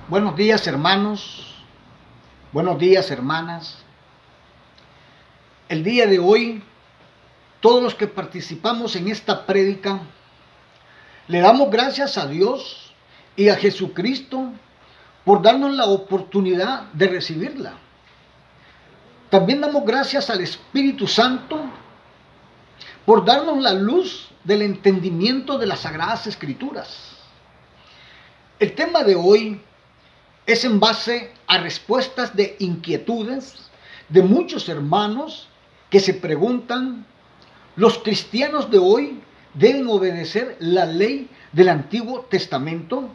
Buenos días, hermanos. Buenos días, hermanas. El día de hoy, todos los que participamos en esta prédica, le damos gracias a Dios y a Jesucristo por darnos la oportunidad de recibirla. También damos gracias al Espíritu Santo por darnos la luz del entendimiento de las Sagradas Escrituras. El tema de hoy es en base a respuestas de inquietudes de muchos hermanos que se preguntan: ¿los cristianos de hoy deben obedecer la ley del Antiguo Testamento?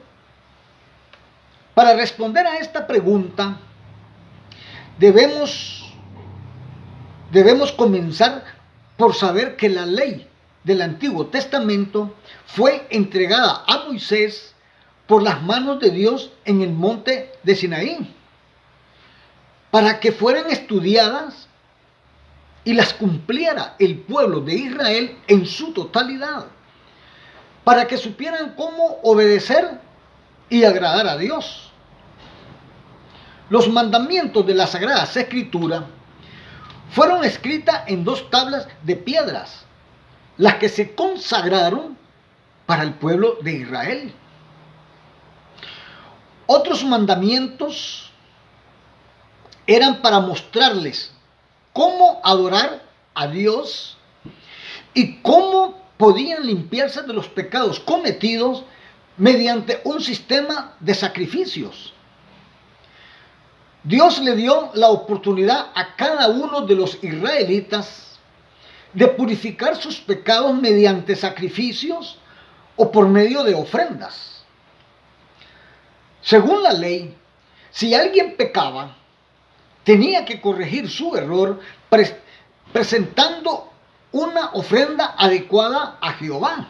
Para responder a esta pregunta, debemos comenzar por saber que la ley del Antiguo Testamento fue entregada a Moisés por las manos de Dios en el monte de Sinaí, para que fueran estudiadas y las cumpliera el pueblo de Israel en su totalidad, para que supieran cómo obedecer y agradar a Dios. Los mandamientos de las Sagradas Escrituras fueron escritas en 2 tablas de piedras, las que se consagraron para el pueblo de Israel. Otros mandamientos eran para mostrarles cómo adorar a Dios y cómo podían limpiarse de los pecados cometidos mediante un sistema de sacrificios. Dios le dio la oportunidad a cada uno de los israelitas de purificar sus pecados mediante sacrificios o por medio de ofrendas. Según la ley, si alguien pecaba, tenía que corregir su error presentando una ofrenda adecuada a Jehová.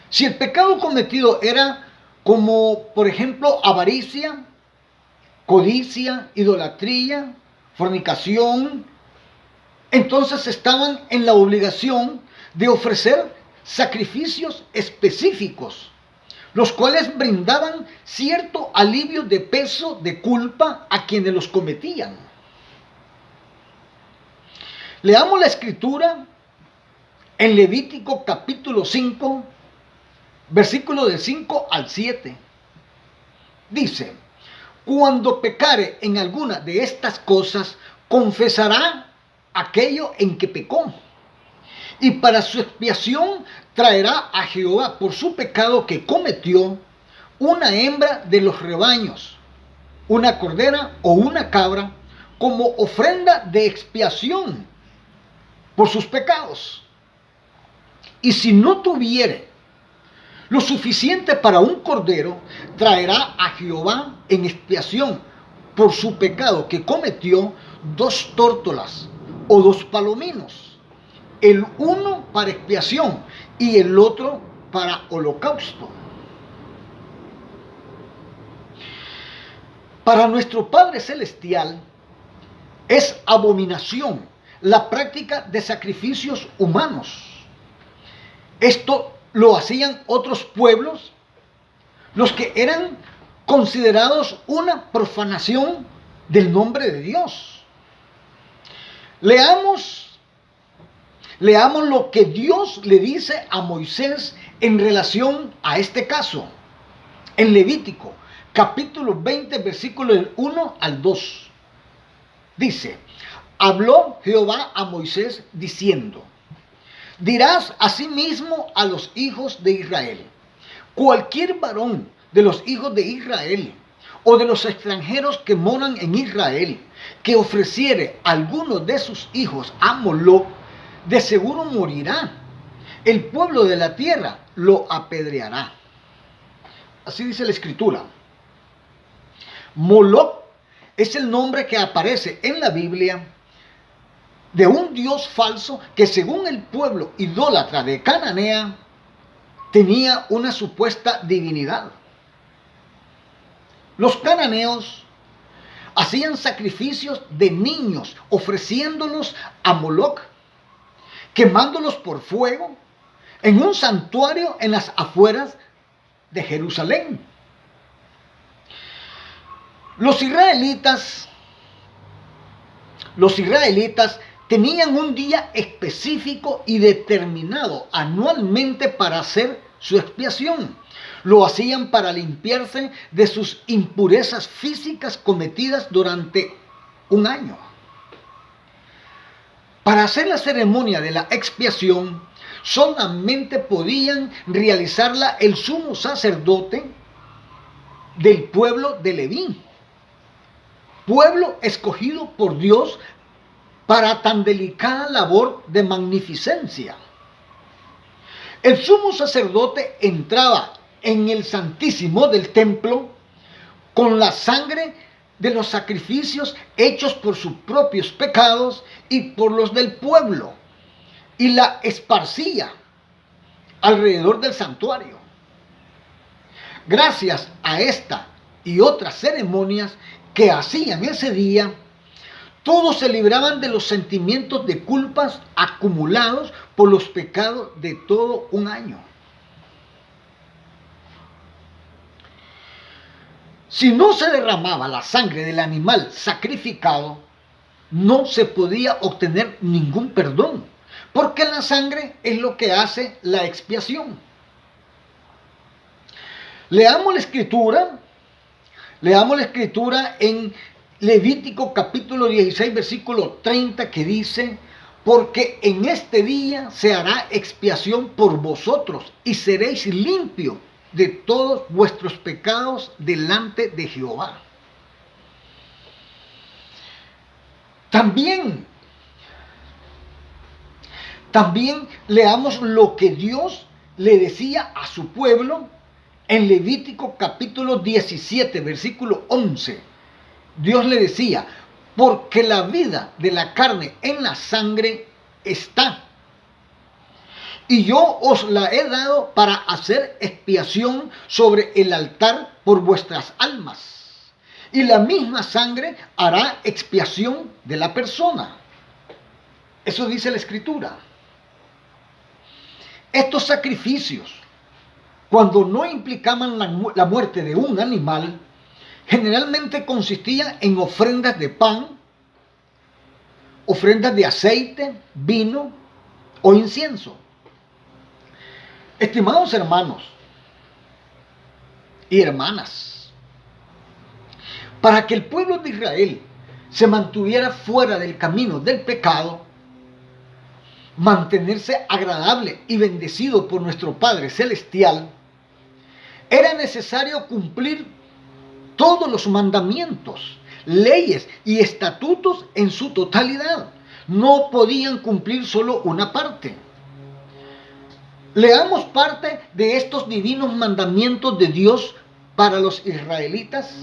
Si el pecado cometido era como, por ejemplo, avaricia, codicia, idolatría, fornicación, entonces estaban en la obligación de ofrecer sacrificios específicos, los cuales brindaban cierto alivio de peso de culpa a quienes los cometían. Leamos la escritura en Levítico capítulo 5, versículo del 5 al 7. Dice: cuando pecare en alguna de estas cosas, confesará aquello en que pecó, y para su expiación traerá a Jehová por su pecado que cometió una hembra de los rebaños, una cordera o una cabra, como ofrenda de expiación por sus pecados. Y si no tuviere lo suficiente para un cordero, traerá a Jehová en expiación por su pecado que cometió 2 tórtolas o 2 palominos, el uno para expiación y el otro para holocausto. Para nuestro Padre Celestial es abominación la práctica de sacrificios humanos. Esto lo hacían otros pueblos, los que eran considerados una profanación del nombre de Dios. Leamos lo que Dios le dice a Moisés en relación a este caso. En Levítico, capítulo 20, versículo del 1 al 2. Dice: habló Jehová a Moisés diciendo: dirás asimismo a los hijos de Israel: cualquier varón de los hijos de Israel o de los extranjeros que moran en Israel, que ofreciere alguno de sus hijos a Moloc, de seguro morirá. El pueblo de la tierra lo apedreará. Así dice la escritura. Moloc es el nombre que aparece en la Biblia de un dios falso que, según el pueblo idólatra de Cananea, tenía una supuesta divinidad. Los cananeos hacían sacrificios de niños, ofreciéndolos a Moloc, quemándolos por fuego en un santuario en las afueras de Jerusalén. Los israelitas tenían un día específico y determinado anualmente para hacer su expiación. Lo hacían para limpiarse de sus impurezas físicas cometidas durante un año. Para hacer la ceremonia de la expiación, solamente podían realizarla el sumo sacerdote del pueblo de Leví, pueblo escogido por Dios para tan delicada labor de magnificencia. El sumo sacerdote entraba en el Santísimo del templo con la sangre de los sacrificios hechos por sus propios pecados y por los del pueblo, y la esparcía alrededor del santuario. Gracias a esta y otras ceremonias que hacían ese día, todos se libraban de los sentimientos de culpas acumulados por los pecados de todo un año. Si no se derramaba la sangre del animal sacrificado, no se podía obtener ningún perdón, porque la sangre es lo que hace la expiación. Leamos la escritura en Levítico capítulo 16, versículo 30, que dice: porque en este día se hará expiación por vosotros y seréis limpios de todos vuestros pecados delante de Jehová. También leamos lo que Dios le decía a su pueblo en Levítico capítulo 17, versículo 11. Dios le decía: porque la vida de la carne en la sangre está, y yo os la he dado para hacer expiación sobre el altar por vuestras almas, y la misma sangre hará expiación de la persona. Eso dice la escritura. Estos sacrificios, cuando no implicaban la muerte de un animal, generalmente consistían en ofrendas de pan, ofrendas de aceite, vino o incienso. Estimados hermanos y hermanas, para que el pueblo de Israel se mantuviera fuera del camino del pecado, mantenerse agradable y bendecido por nuestro Padre Celestial, era necesario cumplir todos los mandamientos, leyes y estatutos en su totalidad. No podían cumplir solo una parte. Leamos parte de estos divinos mandamientos de Dios para los israelitas,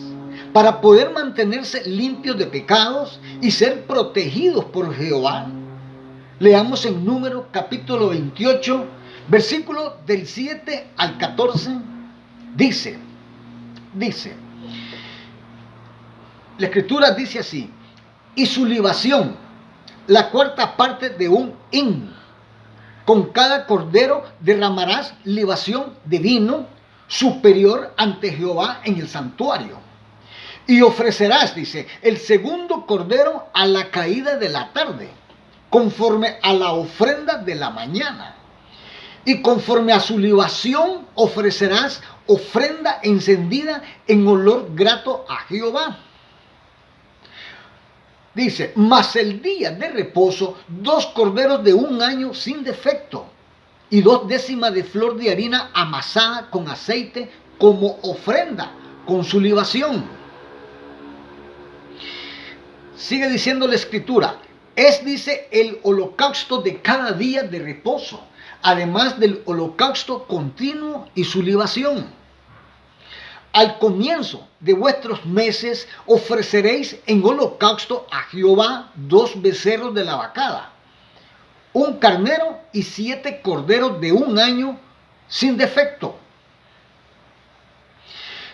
para poder mantenerse limpios de pecados y ser protegidos por Jehová. Leamos en Números capítulo 28, versículos del 7 al 14. Dice, la escritura dice así: y su libación, la cuarta parte de un hin. Con cada cordero derramarás libación de vino superior ante Jehová en el santuario. Y ofrecerás, dice, el segundo cordero a la caída de la tarde, conforme a la ofrenda de la mañana. Y conforme a su libación ofrecerás ofrenda encendida en olor grato a Jehová. Dice: mas el día de reposo, 2 corderos de un año sin defecto, y 2 décimas de flor de harina amasada con aceite como ofrenda con su libación. Sigue diciendo la escritura: dice, el holocausto de cada día de reposo, además del holocausto continuo y su libación. Al comienzo de vuestros meses ofreceréis en holocausto a Jehová 2 becerros de la vacada, 1 carnero y 7 corderos de un año sin defecto.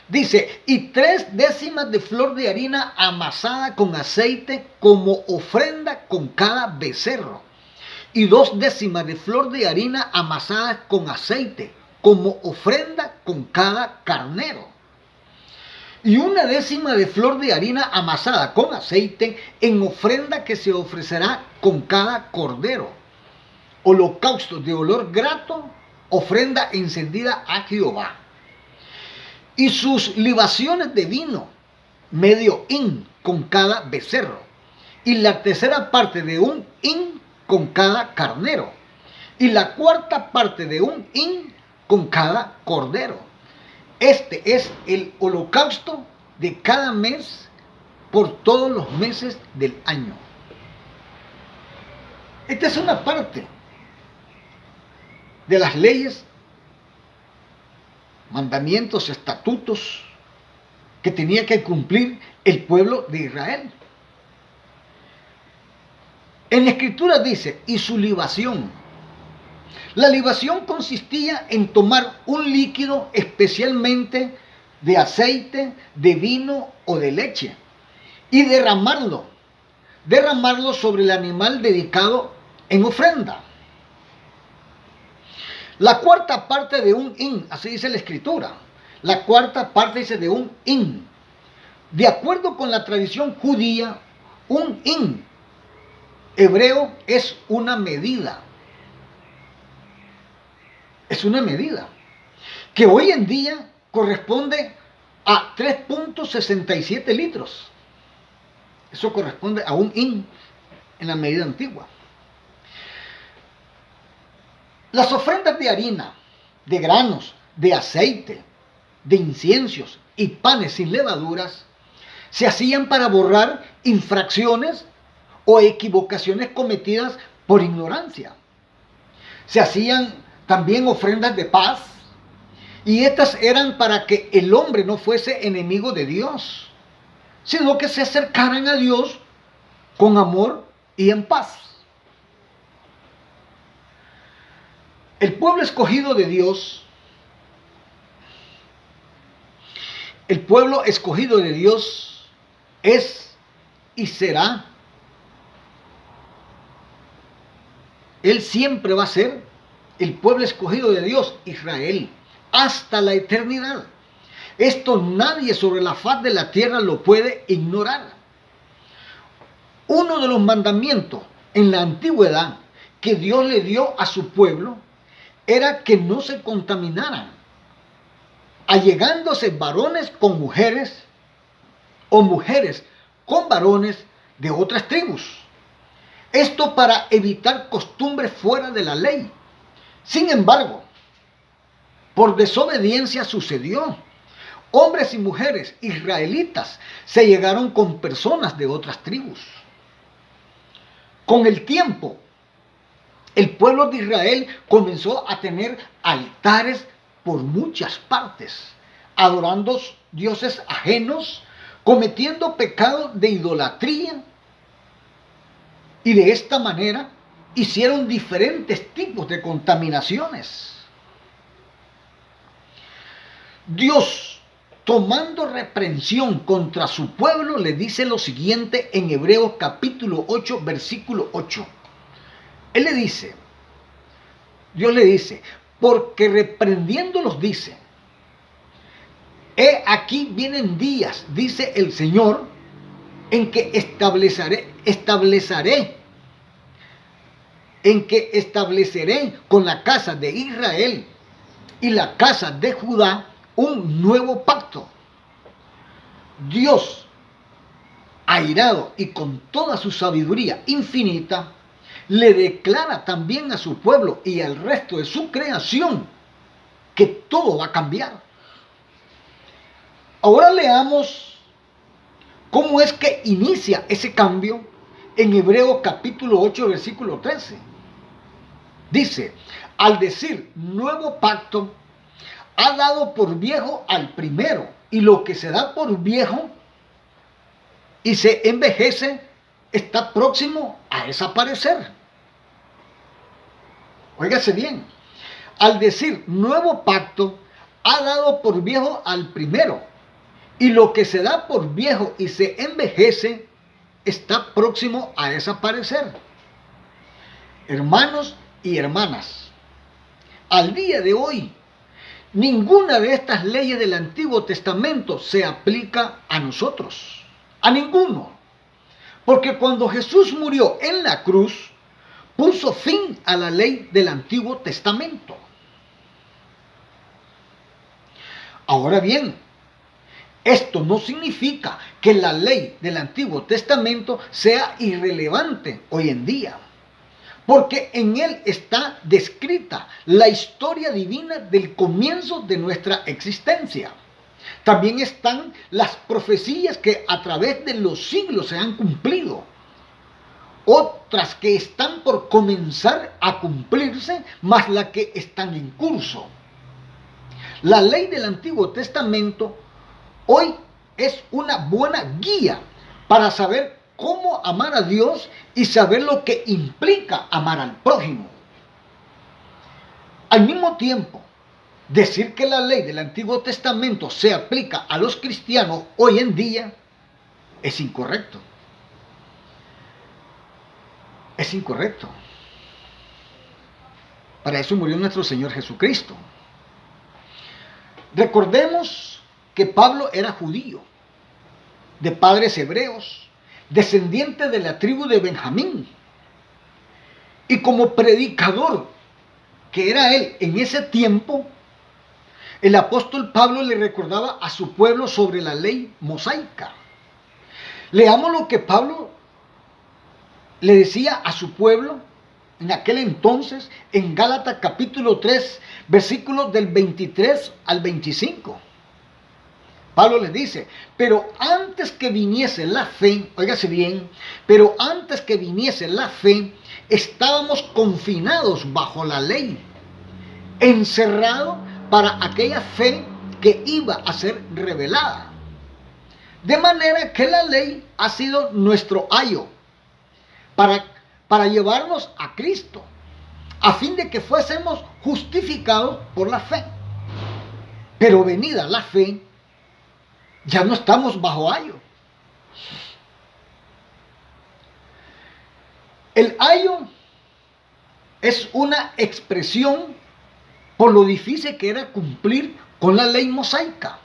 Dice: y 3 décimas de flor de harina amasada con aceite como ofrenda con cada becerro, y 2 décimas de flor de harina amasada con aceite como ofrenda con cada carnero. y 1/10 de flor de harina amasada con aceite en ofrenda que se ofrecerá con cada cordero. Holocausto de olor grato, ofrenda encendida a Jehová. Y sus libaciones de vino, medio hin con cada becerro, y la tercera parte de un hin con cada carnero, y la cuarta parte de un hin con cada cordero. Este es el holocausto de cada mes por todos los meses del año. Esta es una parte de las leyes, mandamientos, estatutos que tenía que cumplir el pueblo de Israel. En la escritura dice, y su libación. La libación consistía en tomar un líquido, especialmente de aceite, de vino o de leche, y derramarlo sobre el animal dedicado en ofrenda. La cuarta parte de un hin, así dice la escritura. La cuarta parte dice de un hin. De acuerdo con la tradición judía, un hin hebreo es una medida. Es una medida que hoy en día corresponde a 3.67 litros. Eso corresponde a un hin en la medida antigua. Las ofrendas de harina, de granos, de aceite, de inciensos y panes sin levaduras se hacían para borrar infracciones o equivocaciones cometidas por ignorancia. Se hacían también ofrendas de paz, y estas eran para que el hombre no fuese enemigo de Dios, sino que se acercaran a Dios con amor y en paz. El pueblo escogido de Dios, es y será, él siempre va a ser el pueblo escogido de Dios, Israel, hasta la eternidad. Esto nadie sobre la faz de la tierra lo puede ignorar. Uno de los mandamientos en la antigüedad que Dios le dio a su pueblo era que no se contaminaran, allegándose varones con mujeres o mujeres con varones de otras tribus. Esto para evitar costumbres fuera de la ley. Sin embargo, por desobediencia sucedió. Hombres y mujeres israelitas se llegaron con personas de otras tribus. Con el tiempo, el pueblo de Israel comenzó a tener altares por muchas partes, adorando dioses ajenos, cometiendo pecado de idolatría, y de esta manera hicieron diferentes tipos de contaminaciones. Dios, tomando reprensión contra su pueblo, le dice lo siguiente en Hebreos capítulo 8, versículo 8. Dios le dice, porque reprendiéndolos dice, he aquí vienen días, dice el Señor, en que estableceré con la casa de Israel y la casa de Judá un nuevo pacto. Dios, airado y con toda su sabiduría infinita, le declara también a su pueblo y al resto de su creación que todo va a cambiar. Ahora leamos cómo es que inicia ese cambio en Hebreos capítulo 8, versículo 13. Dice, al decir nuevo pacto, ha dado por viejo al primero, y lo que se da por viejo y se envejece está próximo a desaparecer. Óigase bien, al decir nuevo pacto, ha dado por viejo al primero, y lo que se da por viejo y se envejece está próximo a desaparecer. Hermanos y hermanas, al día de hoy ninguna de estas leyes del Antiguo Testamento se aplica a nosotros. A ninguno. Porque cuando Jesús murió en la cruz, puso fin a la ley del Antiguo Testamento. Ahora bien, esto no significa que la ley del Antiguo Testamento sea irrelevante hoy en día, porque en él está descrita la historia divina del comienzo de nuestra existencia. También están las profecías que a través de los siglos se han cumplido, otras que están por comenzar a cumplirse, más las que están en curso. La ley del Antiguo Testamento hoy es una buena guía para saber cómo amar a Dios y saber lo que implica amar al prójimo. Al mismo tiempo, decir que la ley del Antiguo Testamento se aplica a los cristianos hoy en día es incorrecto. Es incorrecto. Para eso murió nuestro Señor Jesucristo. Recordemos que Pablo era judío, de padres hebreos, descendiente de la tribu de Benjamín. Y como predicador que era él en ese tiempo, el apóstol Pablo le recordaba a su pueblo sobre la ley mosaica. Leamos lo que Pablo le decía a su pueblo en aquel entonces en Gálatas capítulo 3, versículos del 23 al 25. Pablo les dice, pero antes que viniese la fe, óigase bien, pero antes que viniese la fe, estábamos confinados bajo la ley, encerrados para aquella fe que iba a ser revelada. De manera que la ley ha sido nuestro ayo para llevarnos a Cristo, a fin de que fuésemos justificados por la fe. Pero venida la fe, ya no estamos bajo ayo. El ayo es una expresión por lo difícil que era cumplir con la ley mosaica,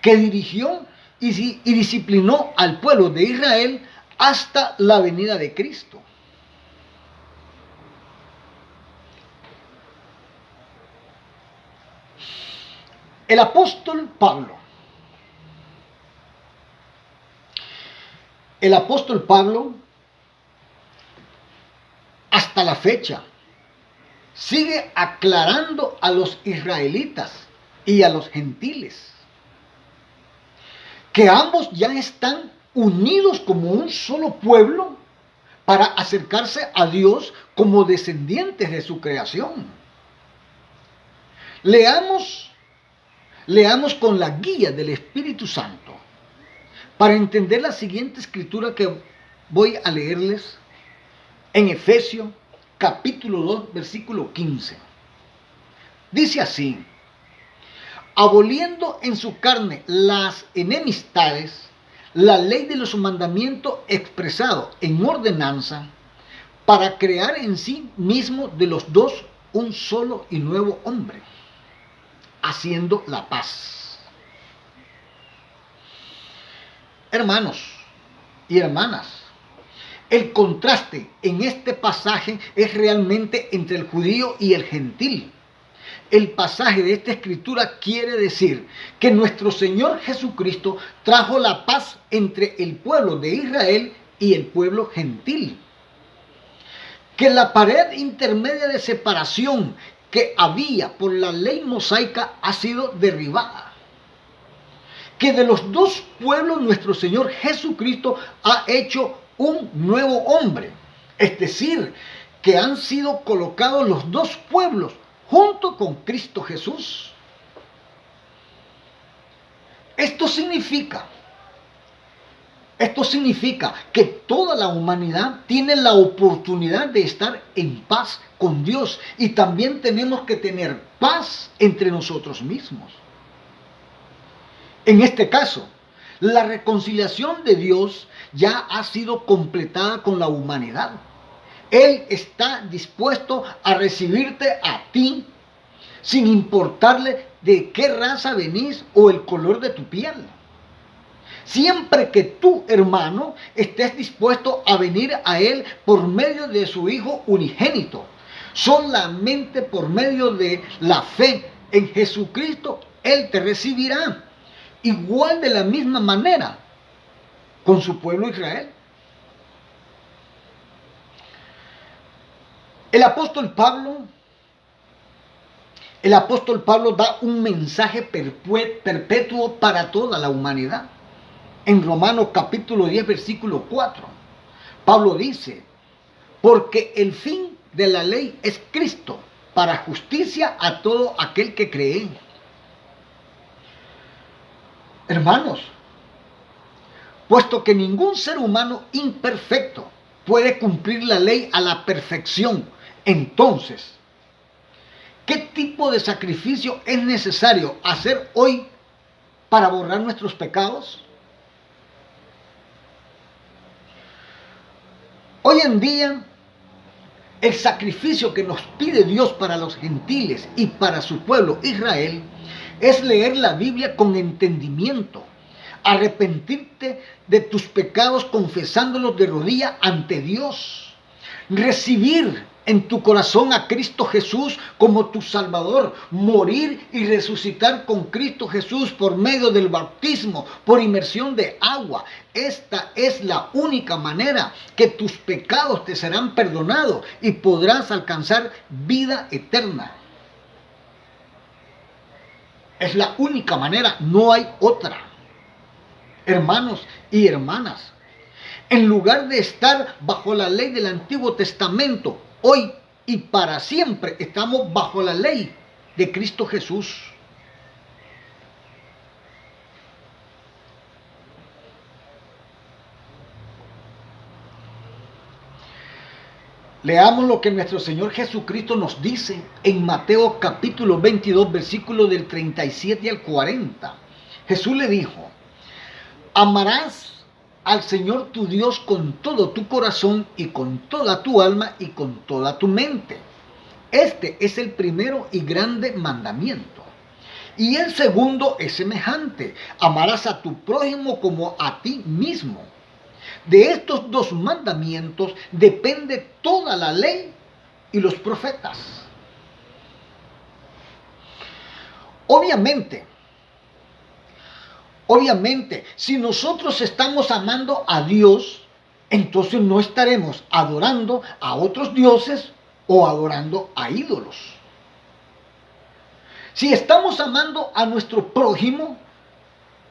que dirigió y disciplinó al pueblo de Israel hasta la venida de Cristo. El apóstol Pablo, hasta la fecha, sigue aclarando a los israelitas y a los gentiles que ambos ya están unidos como un solo pueblo para acercarse a Dios como descendientes de su creación. Leamos con la guía del Espíritu Santo para entender la siguiente escritura que voy a leerles en Efesios capítulo 2, versículo 15. Dice así: aboliendo en su carne las enemistades, la ley de los mandamientos expresado en ordenanza, para crear en sí mismo de los dos un solo y nuevo hombre, haciendo la paz. Hermanos y hermanas, el contraste en este pasaje es realmente entre el judío y el gentil. El pasaje de esta escritura quiere decir que nuestro Señor Jesucristo trajo la paz entre el pueblo de Israel y el pueblo gentil. Que la pared intermedia de separación que había por la ley mosaica ha sido derribada. Que de los dos pueblos nuestro Señor Jesucristo ha hecho un nuevo hombre. Es decir, que han sido colocados los dos pueblos junto con Cristo Jesús. Esto significa que toda la humanidad tiene la oportunidad de estar en paz con Dios, y también tenemos que tener paz entre nosotros mismos. En este caso, la reconciliación de Dios ya ha sido completada con la humanidad. Él está dispuesto a recibirte a ti sin importarle de qué raza venís o el color de tu piel. Siempre que tú, hermano, estés dispuesto a venir a Él por medio de su Hijo unigénito, solamente por medio de la fe en Jesucristo, Él te recibirá. Igual de la misma manera con su pueblo Israel. El apóstol Pablo da un mensaje perpetuo para toda la humanidad. En Romanos capítulo 10, versículo 4, Pablo dice, porque el fin de la ley es Cristo, para justicia a todo aquel que cree. Hermanos, puesto que ningún ser humano imperfecto puede cumplir la ley a la perfección, entonces, ¿qué tipo de sacrificio es necesario hacer hoy para borrar nuestros pecados? Hoy en día, el sacrificio que nos pide Dios para los gentiles y para su pueblo Israel es leer la Biblia con entendimiento, arrepentirte de tus pecados confesándolos de rodilla ante Dios, recibir en tu corazón a Cristo Jesús como tu Salvador, morir y resucitar con Cristo Jesús por medio del bautismo, por inmersión de agua. Esta es la única manera que tus pecados te serán perdonados y podrás alcanzar vida eterna. Es la única manera, no hay otra. Hermanos y hermanas, en lugar de estar bajo la ley del Antiguo Testamento, hoy y para siempre estamos bajo la ley de Cristo Jesús. Leamos lo que nuestro Señor Jesucristo nos dice en Mateo capítulo 22, versículos del 37 al 40. Jesús le dijo, amarás al Señor tu Dios con todo tu corazón y con toda tu alma y con toda tu mente. Este es el primero y grande mandamiento. Y el segundo es semejante, amarás a tu prójimo como a ti mismo. De estos dos mandamientos depende toda la ley y los profetas. Obviamente, si nosotros estamos amando a Dios, entonces no estaremos adorando a otros dioses o adorando a ídolos. Si estamos amando a nuestro prójimo,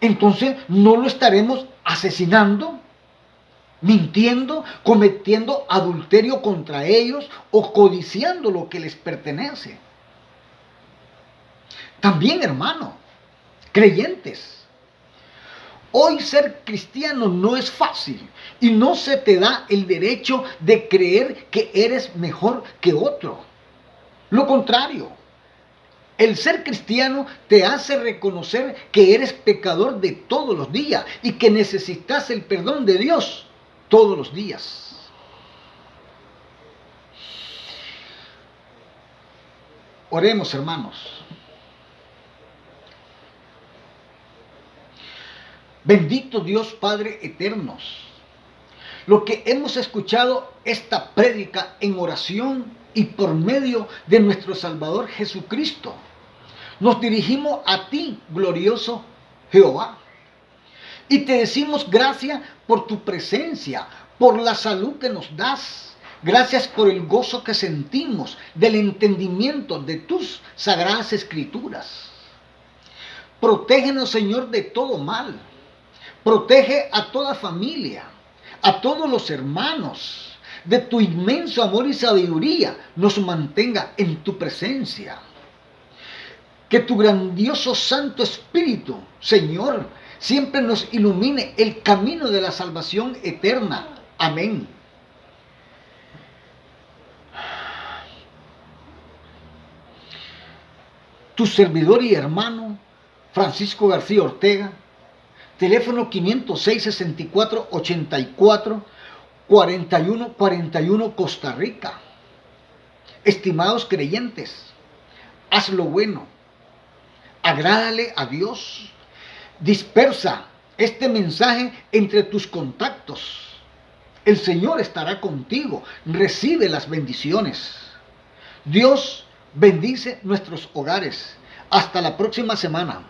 entonces no lo estaremos asesinando, mintiendo, cometiendo adulterio contra ellos o codiciando lo que les pertenece. También, hermano, creyentes, hoy ser cristiano no es fácil y no se te da el derecho de creer que eres mejor que otro. Lo contrario, el ser cristiano te hace reconocer que eres pecador de todos los días y que necesitas el perdón de Dios todos los días. Oremos, hermanos. Bendito Dios Padre eternos, lo que hemos escuchado esta prédica en oración y por medio de nuestro Salvador Jesucristo, nos dirigimos a ti, glorioso Jehová, y te decimos gracias por tu presencia, por la salud que nos das. Gracias por el gozo que sentimos del entendimiento de tus sagradas escrituras. Protégenos, Señor, de todo mal. Protege a toda familia, a todos los hermanos. De tu inmenso amor y sabiduría nos mantenga en tu presencia. Que tu grandioso Santo Espíritu, Señor, siempre nos ilumine el camino de la salvación eterna. Amén. Tu servidor y hermano, Francisco García Ortega, teléfono 506-64-84-4141, Costa Rica. Estimados creyentes, haz lo bueno, agrádale a Dios, dispersa este mensaje entre tus contactos. El Señor estará contigo, recibe las bendiciones. Dios bendice nuestros hogares. Hasta la próxima semana.